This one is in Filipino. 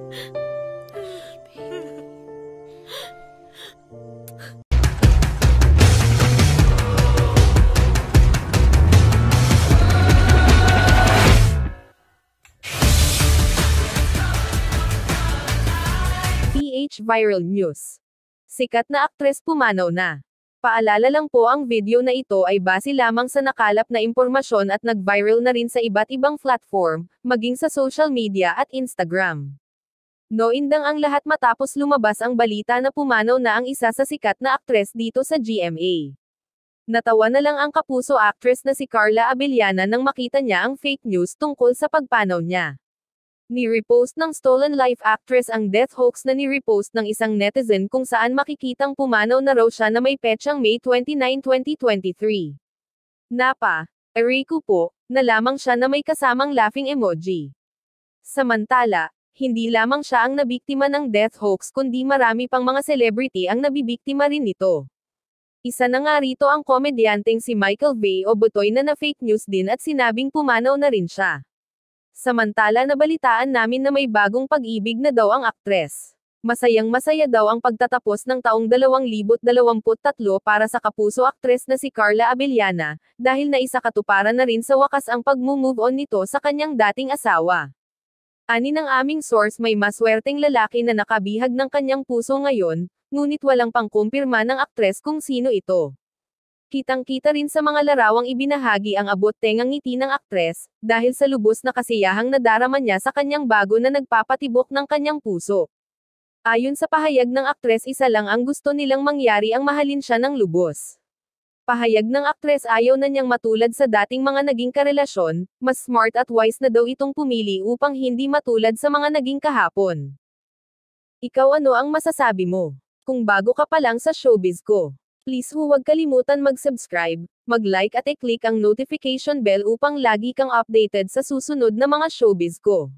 PH Viral News. Sikat na aktres pumanaw na. Paalala lang po, ang video na ito ay base lamang sa nakalap na impormasyon at nag-viral na rin sa iba't ibang platform, maging sa social media at Instagram. Noindang ang lahat matapos lumabas ang balita na pumanaw na ang isa sa sikat na aktres dito sa GMA. Natawa na lang ang kapuso actress na si Carla Abellana nang makita niya ang fake news tungkol sa pagpanaw niya. Ni-repost ng Stolen Life actress ang death hoax na ni-repost ng isang netizen kung saan makikitang pumanaw na raw siya na may petsang May 29, 2023. Aray ko po, na lamang siya na may kasamang laughing emoji. Samantala, hindi lamang siya ang nabiktima ng death hoax kundi marami pang mga celebrity ang nabibiktima rin nito. Isa na nga rito ang komedyanteng si Michael V. Obotoy na na-fake news din at sinabing pumanaw na rin siya. Samantala nabalitaan namin na may bagong pag-ibig na daw ang aktres. Masayang-masaya daw ang pagtatapos ng taong 2023 para sa kapuso aktres na si Carla Abellana, dahil naisakatuparan na rin sa wakas ang pag-move on nito sa kanyang dating asawa. Ani ng aming source, may maswerteng lalaki na nakabihag ng kanyang puso ngayon, ngunit walang pangkumpirma ng aktres kung sino ito. Kitang-kita rin sa mga larawang ibinahagi ang abot-tengang ngiti ng aktres, dahil sa lubos na kasiyahang nadarama niya sa kanyang bago na nagpapatibok ng kanyang puso. Ayon sa pahayag ng aktres, isa lang ang gusto nilang mangyari, ang mahalin siya ng lubos. Pahayag ng aktres, ayaw na niyang matulad sa dating mga naging karelasyon, mas smart at wise na daw itong pumili upang hindi matulad sa mga naging kahapon. Ikaw, ano ang masasabi mo? Kung bago ka pa lang sa showbiz ko, please huwag kalimutan mag-subscribe, mag-like at i-click ang notification bell upang lagi kang updated sa susunod na mga showbiz ko.